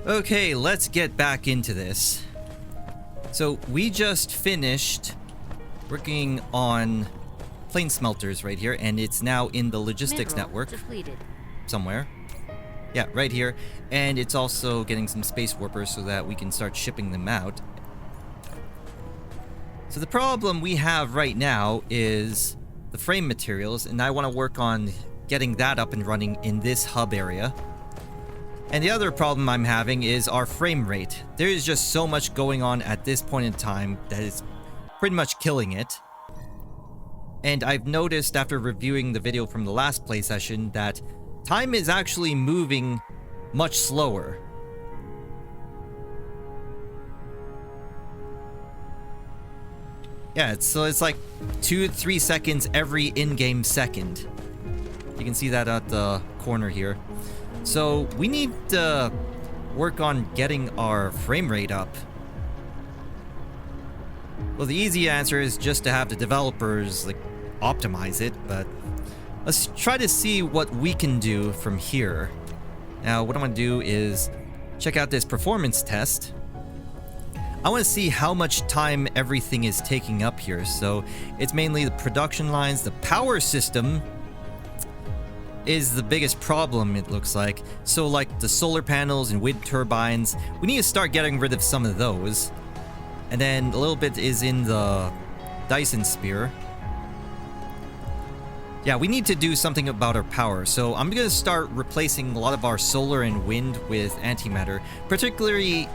Okay, let's get back into this. So we just finished working on plane smelters right here, and it's now in the logistics network somewhere. Yeah, right here. And it's also getting some space warpers so that we can start shipping them out. So the problem we have right now is the frame materials, and I want to work on getting that up and running in this hub area. And the other problem I'm having is our frame rate. There is just so much going on at this point in time that is pretty much killing it. And I've noticed after reviewing the video from the last play session that time is actually moving much slower. Yeah, so it's like 2 to 3 seconds every in-game second. You can see that at the corner here. So we need to work on getting our frame rate up. Well, the easy answer is just to have the developers like optimize it, but let's try to see what we can do from here. Now, what I'm going to do is check out this performance test. I want to see how much time everything is taking up here. So it's mainly the production lines, the power system is the biggest problem, it looks like. So like the solar panels and wind turbines, we need to start getting rid of some of those. And then a little bit is in the Dyson Sphere. Yeah, we need to do something about our power. So I'm going to start replacing a lot of our solar and wind with antimatter, particularly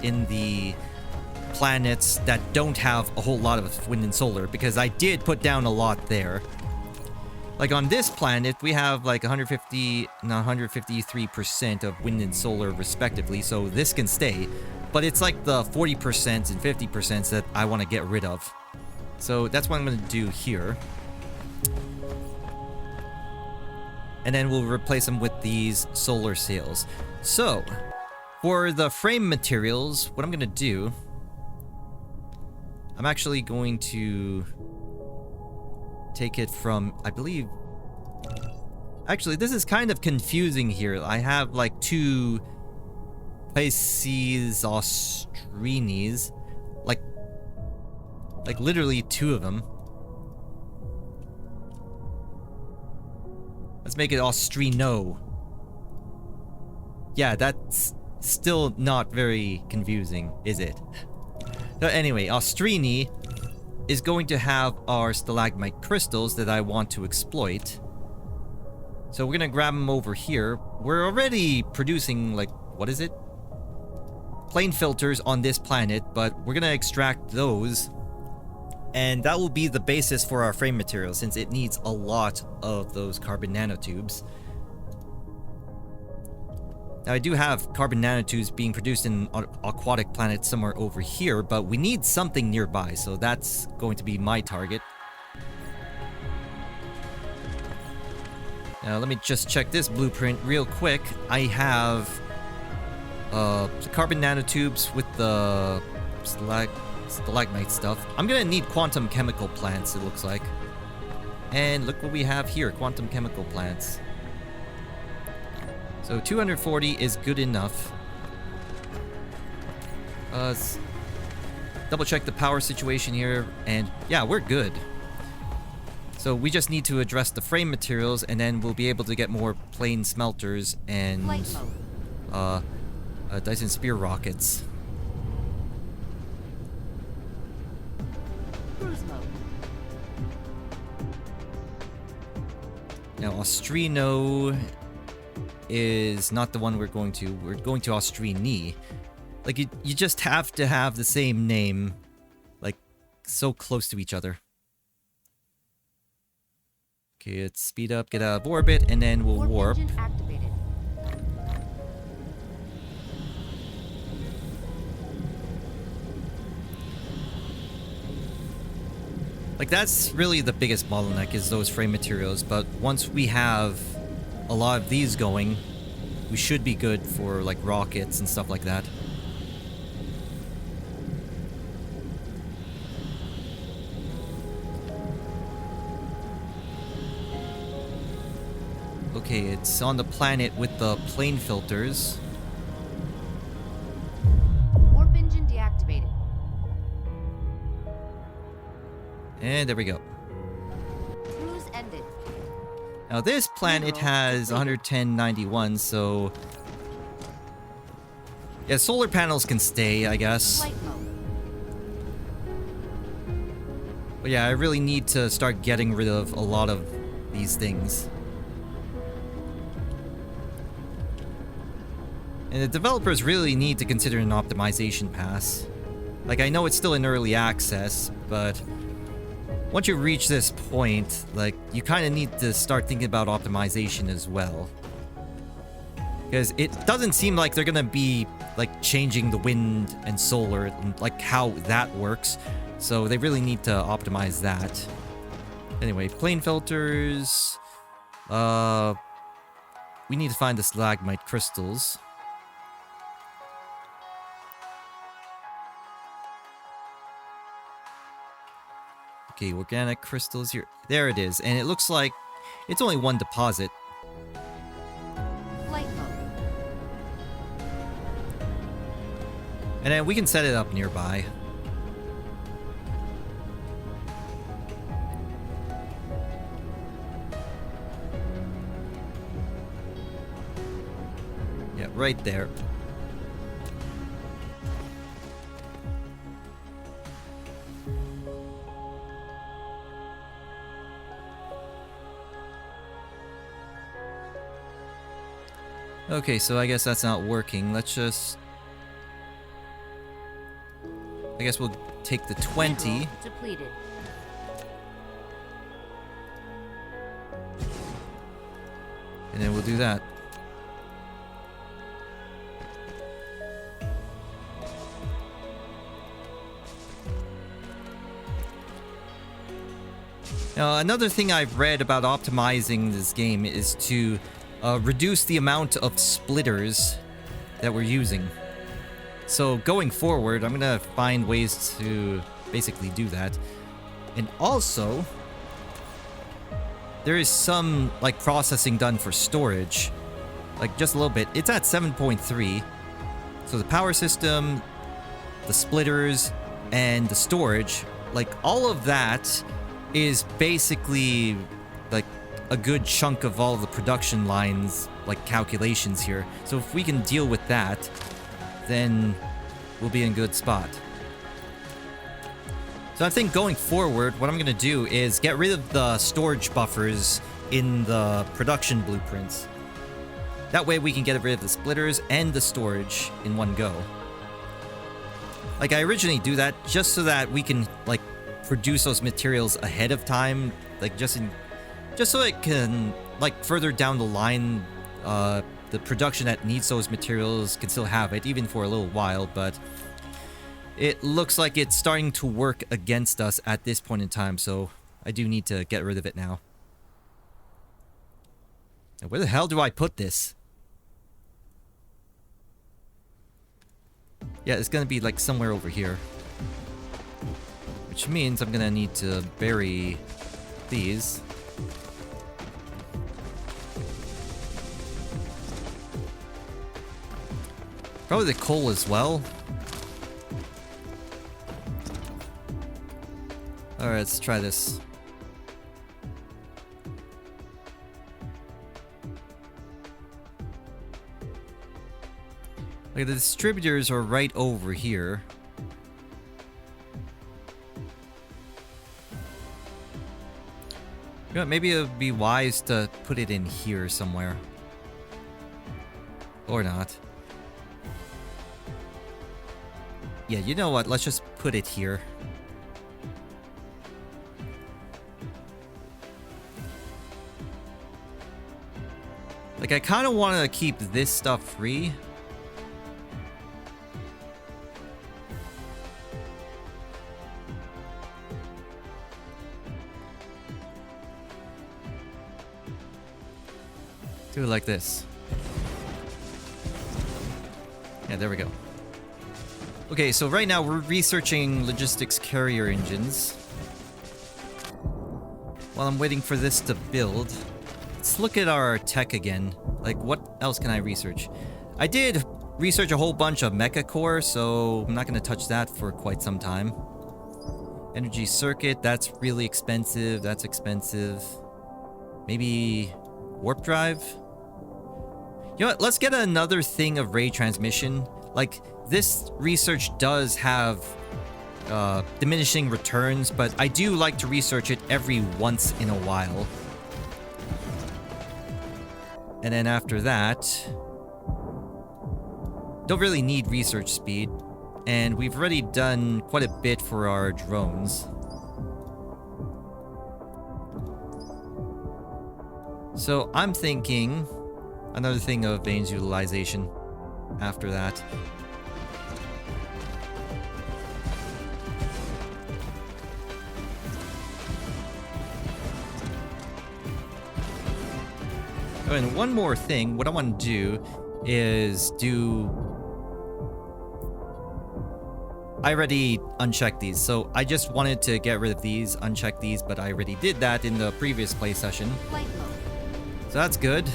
in the planets that don't have a whole lot of wind and solar, because I did put down a lot there. Like on this planet, we have like 150 and 153% of wind and solar respectively, so this can stay. But it's like the 40% and 50% that I want to get rid of. So that's what I'm going to do here. And then we'll replace them with these solar sails. So, for the frame materials, what I'm going to do, I'm actually going to take it from, I believe... Actually, this is kind of confusing here. I have like two Pisces Austrinis. Like literally two of them. Let's make it Austrino. Yeah, that's still not very confusing, is it? So anyway, Austrini is going to have our stalagmite crystals that I want to exploit. So we're gonna grab them over here. We're already producing, like, what is it? Plane filters on this planet, but we're gonna extract those. And that will be the basis for our frame material, since it needs a lot of those carbon nanotubes. Now, I do have carbon nanotubes being produced in an aquatic planet somewhere over here, but we need something nearby, so that's going to be my target. Now, let me just check this blueprint real quick. I have carbon nanotubes with the stalagmite stuff. I'm gonna need quantum chemical plants, it looks like. And look what we have here, quantum chemical plants. So 240 is good enough. Let's double check the power situation here, and yeah, we're good. So we just need to address the frame materials, and then we'll be able to get more plane smelters and Dyson Sphere rockets. Now, Austrino is not the one we're going to. We're going to Austrini. Like, you just have to have the same name, like, so close to each other. Okay, let's speed up, get out of orbit, and then we'll warp. Like, that's really the biggest bottleneck, is those frame materials, but once we have a lot of these going, we should be good for, like, rockets and stuff like that. Okay, it's on the planet with the plane filters. And there we go. Cruise ended. Now this planet has 11091, so... yeah, solar panels can stay, I guess. Flight mode. But yeah, I really need to start getting rid of a lot of these things. And the developers really need to consider an optimization pass. Like, I know it's still in early access, but once you reach this point, like, you kind of need to start thinking about optimization as well. Because it doesn't seem like they're gonna be, like, changing the wind and solar, and, like, how that works. So they really need to optimize that. Anyway, plane filters. We need to find the stalagmite crystals. Okay, organic crystals here. There it is. And it looks like it's only one deposit. Flight mode. And then we can set it up nearby. Yeah, right there. Okay, so I guess that's not working. Let's just... I guess we'll take the 20. Mineral depleted. And then we'll do that. Now, another thing I've read about optimizing this game is to reduce the amount of splitters that we're using. So going forward, I'm gonna find ways to basically do that. And also, there is some like processing done for storage, like just a little bit. It's at 7.3. So the power system, the splitters, and the storage, like all of that is basically like a good chunk of all the production lines, like calculations here. So if we can deal with that, then we'll be in a good spot. So I think going forward, what I'm gonna do is get rid of the storage buffers in the production blueprints. That way we can get rid of the splitters and the storage in one go. Like, I originally do that just so that we can, like, produce those materials ahead of time, like, just so it can, like, further down the line, the production that needs those materials can still have it, even for a little while, but it looks like it's starting to work against us at this point in time, so I do need to get rid of it now. Now, where the hell do I put this? Yeah, it's gonna be, like, somewhere over here. Which means I'm gonna need to bury these. Probably the coal as well. Alright, let's try this. Like, the distributors are right over here. You know, maybe it would be wise to put it in here somewhere. Or not. Yeah, you know what? Let's just put it here. Like, I kind of want to keep this stuff free. Do it like this. Yeah, there we go. Okay, so right now we're researching logistics carrier engines. While I'm waiting for this to build, let's look at our tech again. Like, what else can I research? I did research a whole bunch of mecha core, so I'm not going to touch that for quite some time. Energy circuit, that's really expensive. That's expensive. Maybe warp drive? You know what? Let's get another thing of ray transmission. Like, this research does have diminishing returns, but I do like to research it every once in a while. And then after that, don't really need research speed. And we've already done quite a bit for our drones. So I'm thinking another thing of Vane's utilization after that. Oh, and one more thing, what I want to do is I already unchecked these, so I just wanted to get rid of these, uncheck these, but I already did that in the previous play session. So that's good.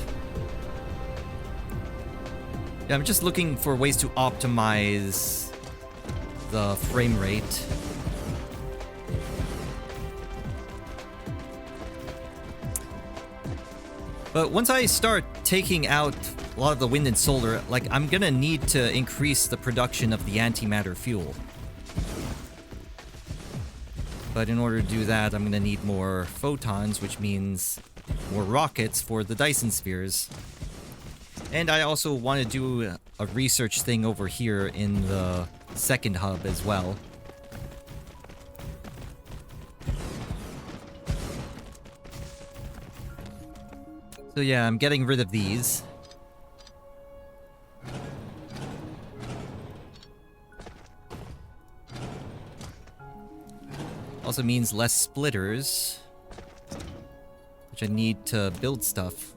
Yeah, I'm just looking for ways to optimize the frame rate. But once I start taking out a lot of the wind and solar, like, I'm gonna need to increase the production of the antimatter fuel. But in order to do that, I'm gonna need more photons, which means more rockets for the Dyson spheres. And I also want to do a research thing over here in the second hub as well. So yeah, I'm getting rid of these. Also means less splitters, which I need to build stuff.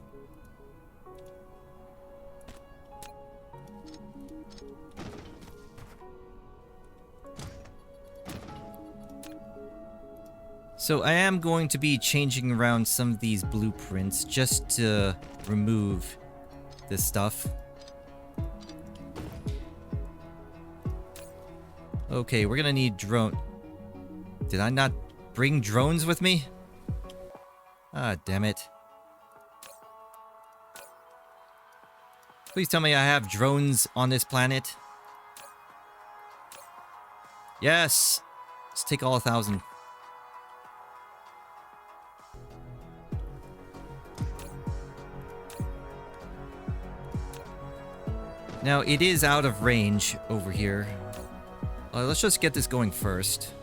So I am going to be changing around some of these blueprints just to remove this stuff. Okay, we're gonna need drone. Did I not bring drones with me? Ah, damn it. Please tell me I have drones on this planet. Yes! Let's take all 1,000. Now, it is out of range over here. Let's just get this going first.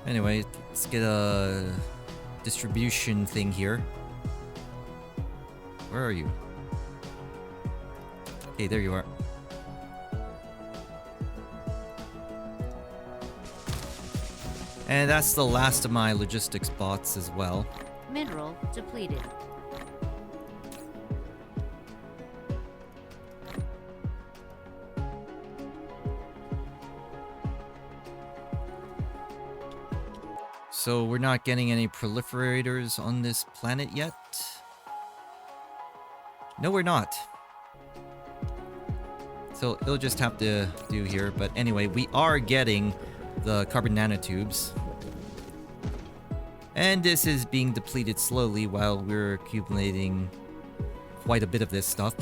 Anyway, let's get a distribution thing here. Where are you? Okay, there you are. And that's the last of my logistics bots as well. Mineral depleted. So we're not getting any proliferators on this planet yet? No, we're not. So it'll just have to do here. But anyway, we are getting the carbon nanotubes. And this is being depleted slowly while we're accumulating quite a bit of this stuff.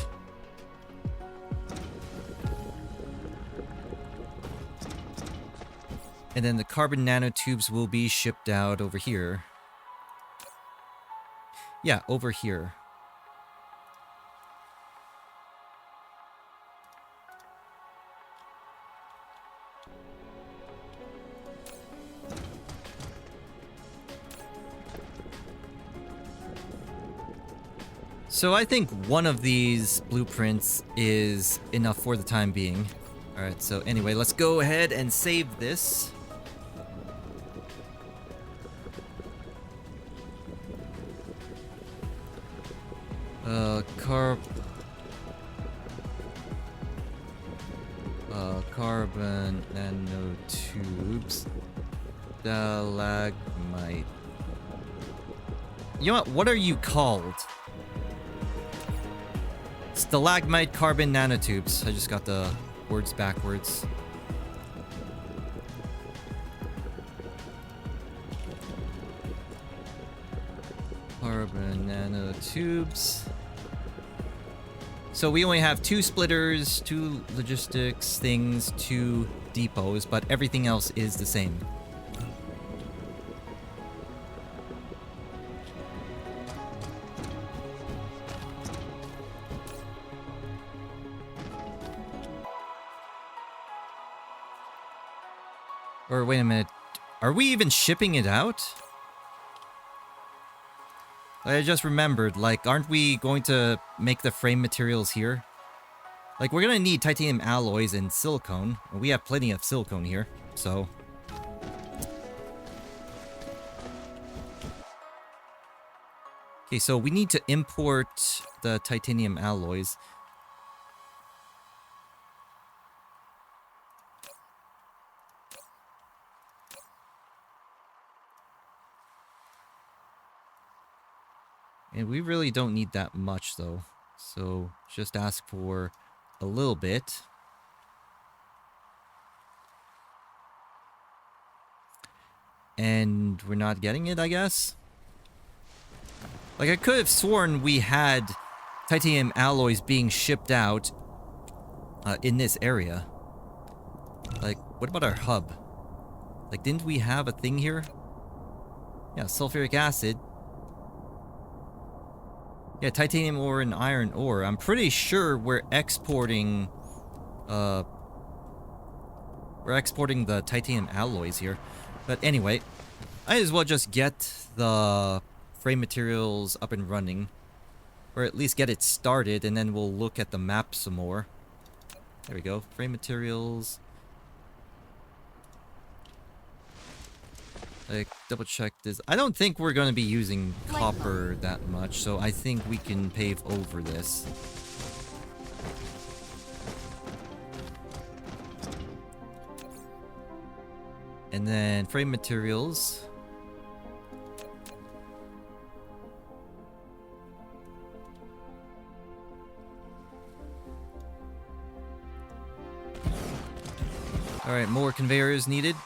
And then the carbon nanotubes will be shipped out over here. Yeah, over here. So I think one of these blueprints is enough for the time being. Alright, so anyway, let's go ahead and save this. Carbon nanotubes. Stalagmite. You know what are you called? Stalagmite carbon nanotubes. I just got the words backwards. carbon nanotubes. So we only have 2 splitters, 2 logistics things, 2 depots, but everything else is the same. Or wait a minute, are we even shipping it out? I just remembered, like, aren't we going to make the frame materials here? Like, we're gonna need titanium alloys and silicone. And we have plenty of silicone here, so... Okay, so we need to import the titanium alloys. And we really don't need that much, though. So, just ask for a little bit. And we're not getting it, I guess? Like, I could have sworn we had titanium alloys being shipped out in this area. Like, what about our hub? Like, didn't we have a thing here? Yeah, sulfuric acid. Yeah, titanium ore and iron ore. I'm pretty sure we're exporting the titanium alloys here. But anyway, I as well just get the frame materials up and running. Or at least get it started, and then we'll look at the map some more. There we go. Frame materials. Like, double check this. I don't think we're going to be using copper that much, so I think we can pave over this. And then frame materials. Alright, more conveyors needed.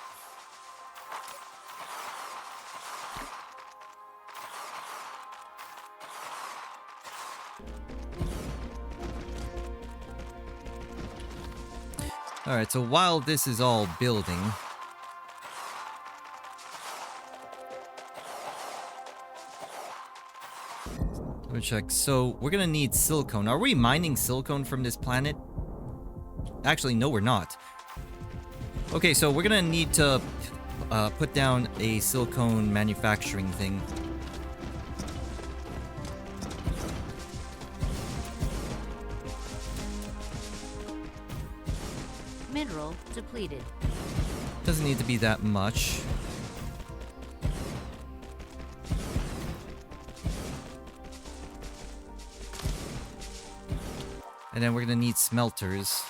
Alright, so while this is all building... Let me check. So, we're gonna need silicone. Are we mining silicone from this planet? Actually, no, we're not. Okay, so we're gonna need to put down a silicone manufacturing thing. Mineral depleted. Doesn't need to be that much. And then we're gonna need smelters.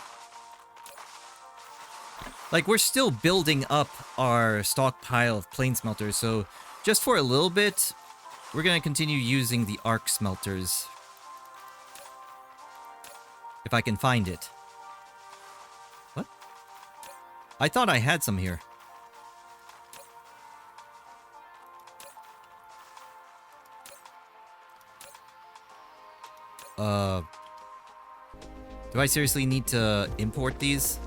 Like, we're still building up our stockpile of plane smelters, so just for a little bit, we're gonna continue using the arc smelters. If I can find it. What? I thought I had some here. Do I seriously need to import these?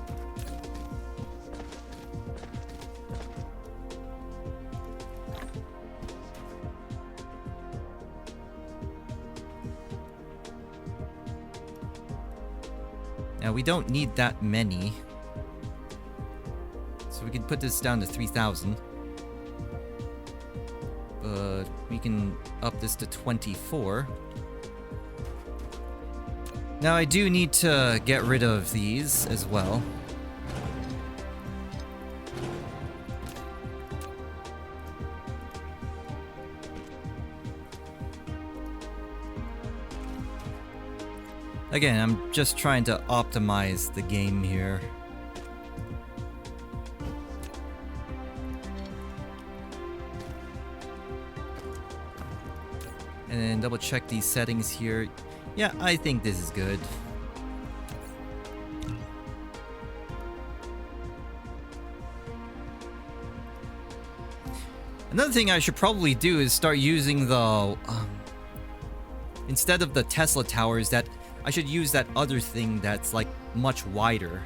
Now, we don't need that many. So we can put this down to 3,000. But we can up this to 24. Now, I do need to get rid of these as well. Again, I'm just trying to optimize the game here. And then double check these settings here. Yeah, I think this is good. Another thing I should probably do is start using the... instead of the Tesla towers, that I should use that other thing that's like much wider.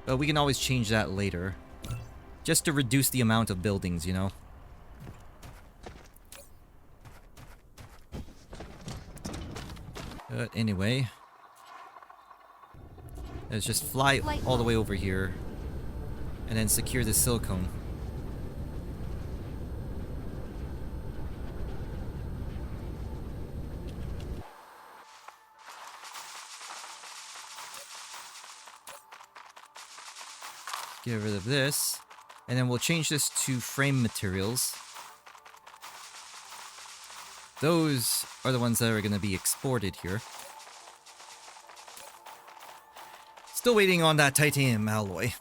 But we can always change that later. Just to reduce the amount of buildings, you know? But anyway... let's just fly all the way over here. And then secure the silicone. Get rid of this. And then we'll change this to frame materials. Those are the ones that are going to be exported here. Still waiting on that titanium alloy.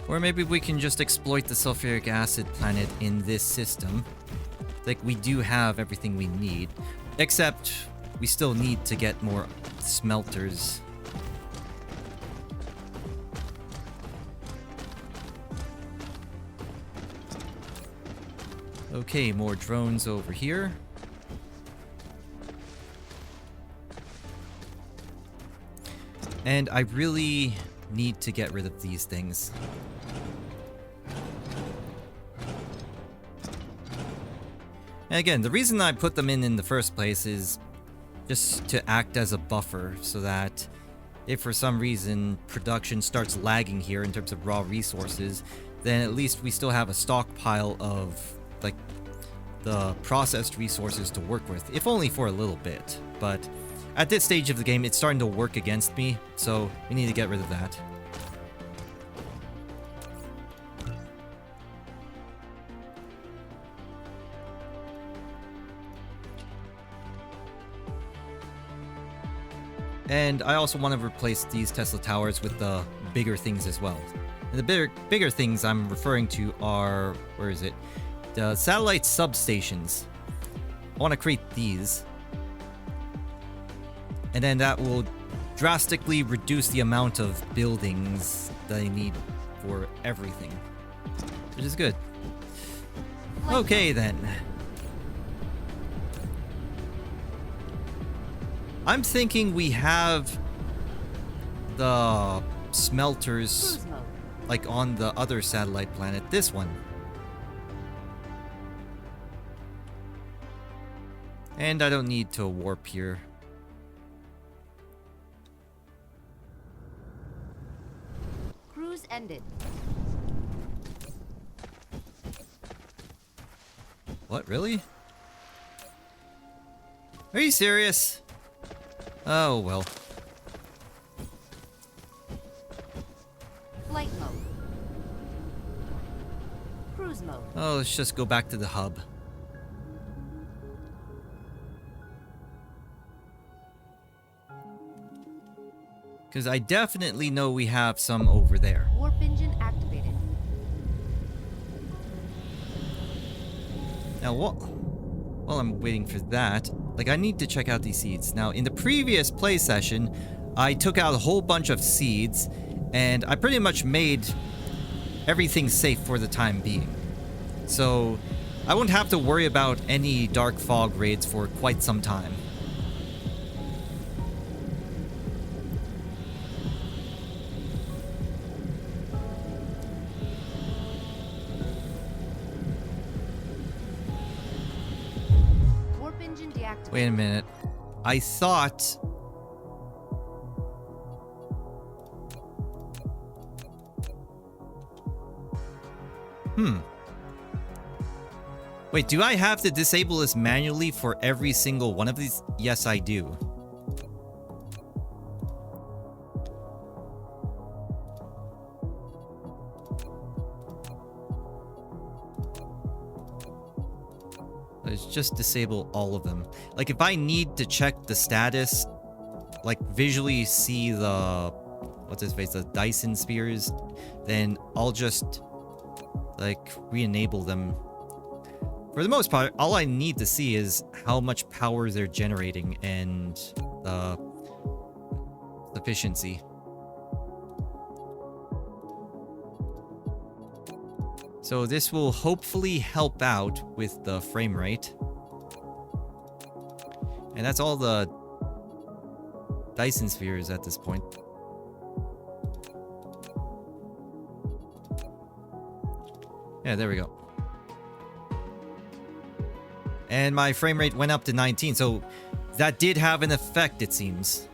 Or maybe we can just exploit the sulfuric acid planet in this system. Like, we do have everything we need. Except, we still need to get more smelters. Okay, more drones over here. And I really need to get rid of these things. And again, the reason I put them in the first place is just to act as a buffer so that if for some reason production starts lagging here in terms of raw resources, then at least we still have a stockpile of, like, the processed resources to work with, if only for a little bit. But at this stage of the game, it's starting to work against me, so we need to get rid of that. And I also want to replace these Tesla towers with the bigger things as well. And the bigger things I'm referring to are, where is it? The satellite substations. I want to create these. And then that will drastically reduce the amount of buildings that I need for everything. Which is good. Okay then. I'm thinking we have the smelters like on the other satellite planet, this one. And I don't need to warp here. Cruise ended. What, really? Are you serious? Oh, well. Flight mode. Cruise mode. Oh, let's just go back to the hub. Because I definitely know we have some over there. Warp engine activated. Now, while I'm waiting for that, like, I need to check out these seeds. Now, in the previous play session, I took out a whole bunch of seeds, and I pretty much made everything safe for the time being. So, I won't have to worry about any dark fog raids for quite some time. Wait a minute. I thought... Wait, do I have to disable this manually for every single one of these? Yes, I do. Let's just disable all of them. Like, if I need to check the status, like, visually see the... what's his face? The Dyson spheres, then I'll just, like, re-enable them. For the most part, all I need to see is how much power they're generating and the efficiency. So this will hopefully help out with the frame rate. And that's all the Dyson spheres at this point. Yeah, there we go. And my frame rate went up to 19, so that did have an effect, it seems.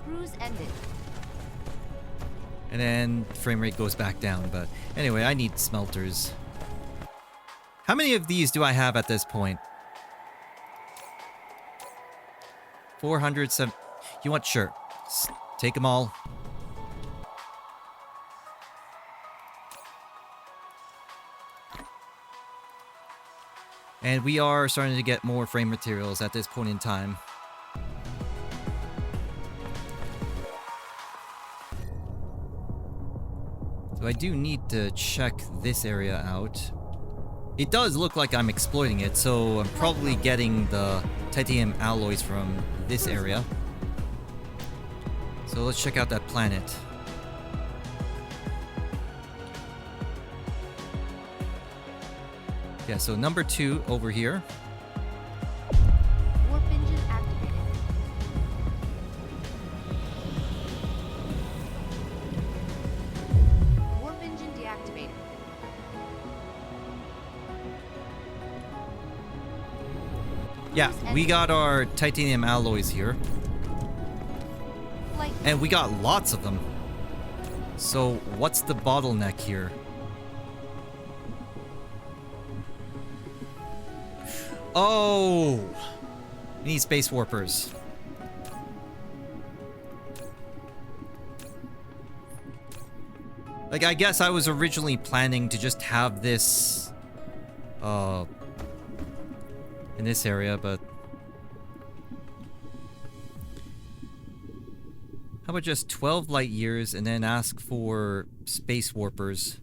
Cruise ended. And then frame rate goes back down, but anyway, I need smelters. How many of these do I have at this point? 407. You want? Sure. Take them all. And we are starting to get more frame materials at this point in time. So I do need to check this area out. It does look like I'm exploiting it, so I'm probably getting the titanium alloys from this area. So let's check out that planet. Yeah, so number 2 over here. Warp engine activated. Warp engine deactivated. Yeah, we got our titanium alloys here. Flight And we got lots of them. So what's the bottleneck here? Oh! We need space warpers. Like, I guess I was originally planning to just have this... in this area, but... How about just 12 light years and then ask for space warpers?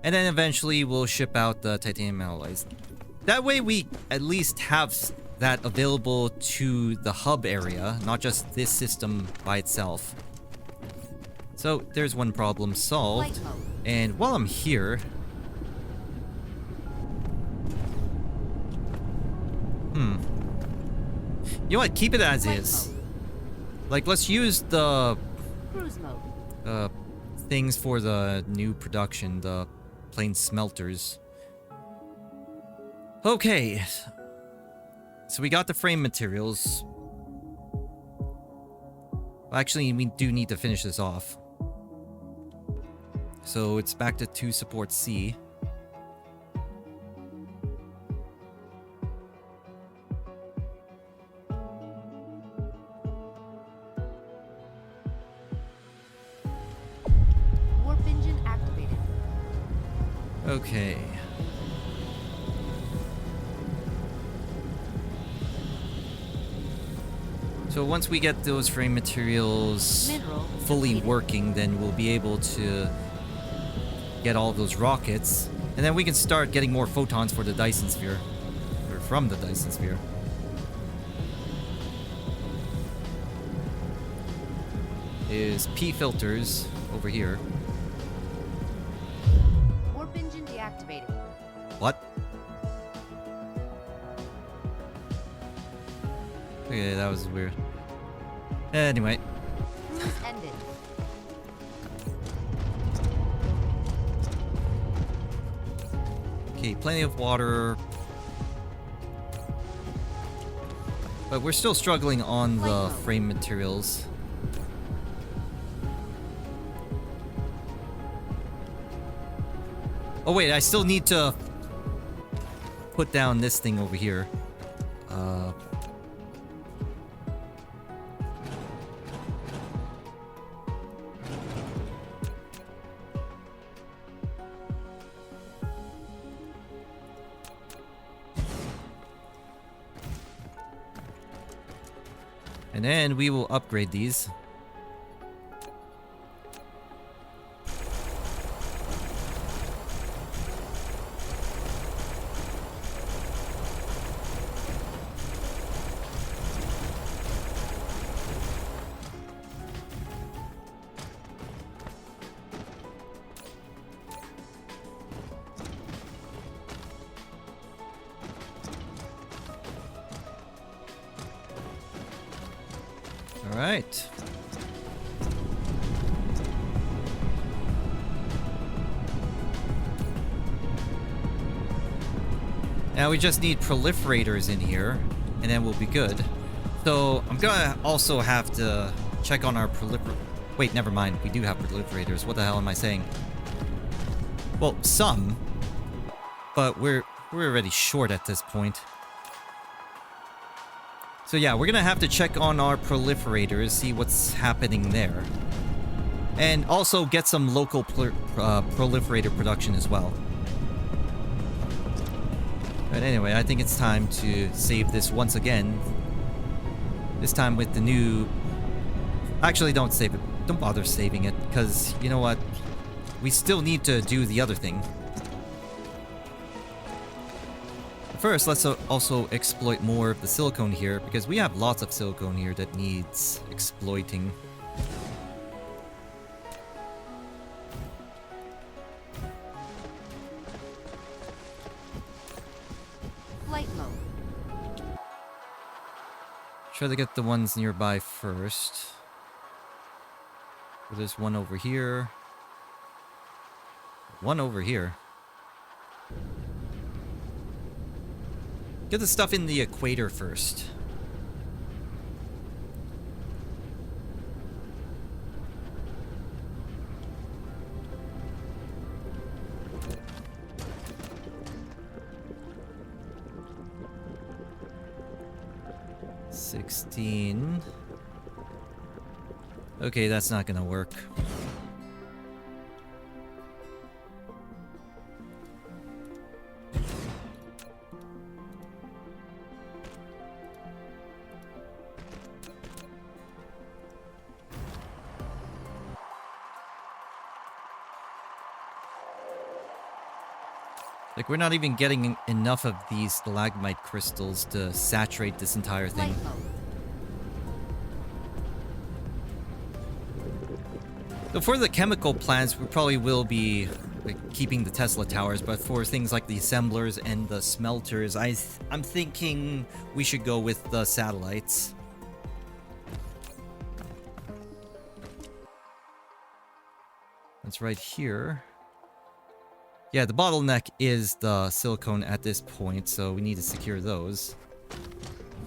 And then eventually we'll ship out the titanium alloys. That way we at least have that available to the hub area, not just this system by itself. So there's one problem solved. And while I'm here... You know what? Keep it as is. Like, let's use the... cruise mode. Things for the new production, the plain smelters. Okay. So we got the frame materials. Actually, we do need to finish this off. So it's back to 2 support C. Warp engine activated. Okay. So once we get those frame materials Mineral fully depleted. working, then we'll be able to get all of those rockets. And then we can start getting more photons for the Dyson Sphere. Or from the Dyson Sphere. Is P filters over here. Warp engine deactivated. What? Okay, that was weird. Anyway. Cruise ended. Okay, plenty of water. But we're still struggling on the frame materials. Oh wait, I still need to put down this thing over here. And then we will upgrade these. All right. Now we just need proliferators in here, and then we'll be good. So I'm gonna also have to check on our Wait, never mind. We do have proliferators. What the hell am I saying? Well, some, but we're already short at this point. So yeah, we're gonna have to check on our proliferators, see what's happening there. And also get some local proliferator production as well. But anyway, I think it's time to save this once again. This time with the new... Actually, don't save it. Don't bother saving it, because you know what? We still need to do the other thing. First, let's also exploit more of the silicone here, because we have lots of silicone here that needs exploiting. Flight mode. Try to get the ones nearby first. So there's one over here. One over here. Get the stuff in the equator first. $16. Okay, that's not gonna work. Like, we're not even getting enough of these stalagmite crystals to saturate this entire thing. Flight mode. So for the chemical plants, we probably will be like, keeping the Tesla towers, but for things like the assemblers and the smelters, I'm thinking we should go with the satellites. That's right here. Yeah, the bottleneck is the silicone at this point, so we need to secure those.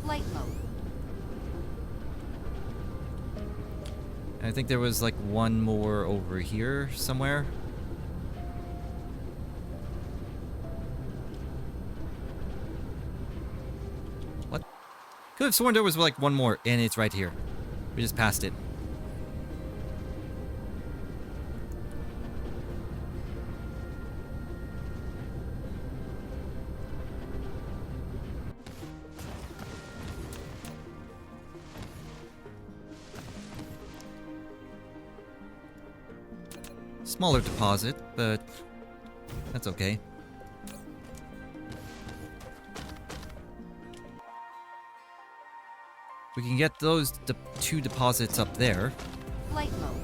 Flight mode. I think there was like one more over here somewhere. What? Could have sworn there was like one more, and it's right here. We just passed it. Smaller deposit, but that's okay. We can get those two deposits up there. Flight mode.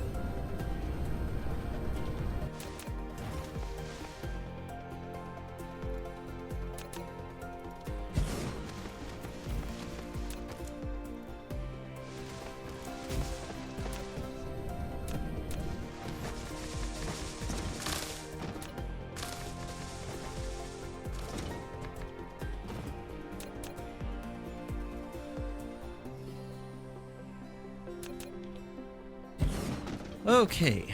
Okay.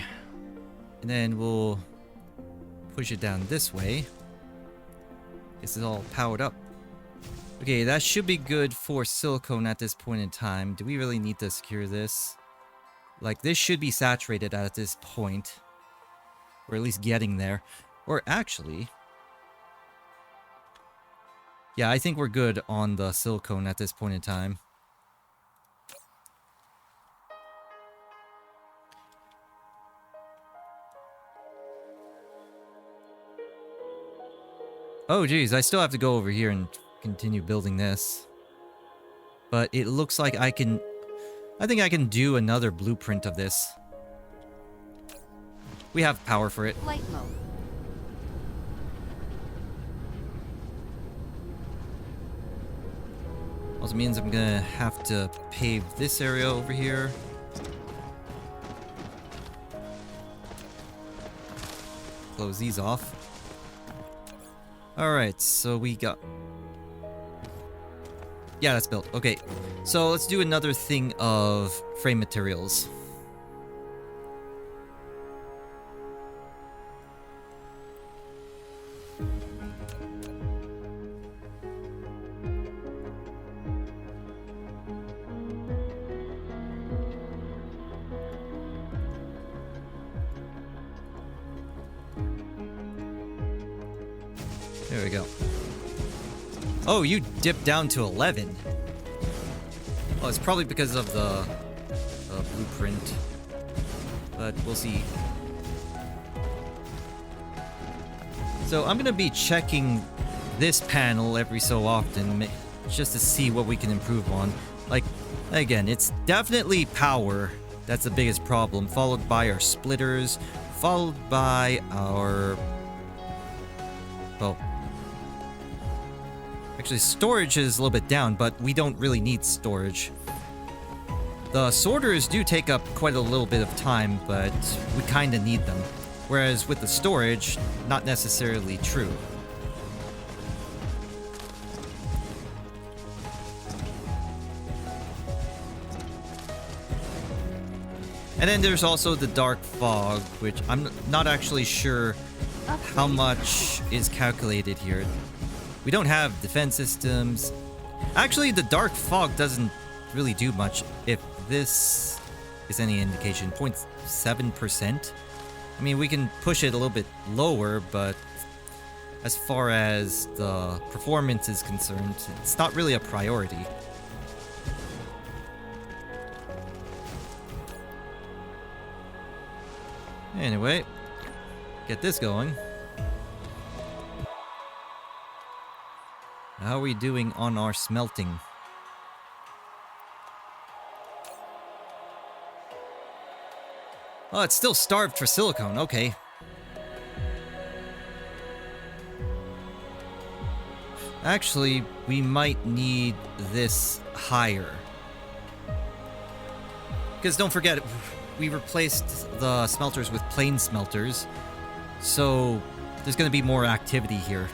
And then we'll push it down this way. This is all powered up. Okay, that should be good for silicone at this point in time. Do we really need to secure this? Like, this should be saturated at this point. Or at least getting there. Or actually... yeah, I think we're good on the silicone at this point in time. Oh geez, I still have to go over here and continue building this. But it looks like I think I can do another blueprint of this. We have power for it. Light mode. Also means I'm gonna have to pave this area over here. Close these off. Alright, so we got... yeah, that's built. Okay, so let's do another thing of frame materials. There we go. Oh, you dipped down to 11. Well, it's probably because of the blueprint. But we'll see. So I'm going to be checking this panel every so often just to see what we can improve on. Like, again, it's definitely power that's the biggest problem, followed by our splitters, followed by our... well... actually, storage is a little bit down, but we don't really need storage. The sorters do take up quite a little bit of time, but we kind of need them. Whereas with the storage, not necessarily true. And then there's also the dark fog, which I'm not actually sure how much is calculated here. We don't have defense systems. Actually, the dark fog doesn't really do much. If this is any indication, 0.7%. I mean, we can push it a little bit lower, but as far as the performance is concerned, it's not really a priority. Anyway, get this going. How are we doing on our smelting? Oh, it's still starved for silicone. Okay. Actually, we might need this higher. Because don't forget, we replaced the smelters with plain smelters. So, there's going to be more activity here.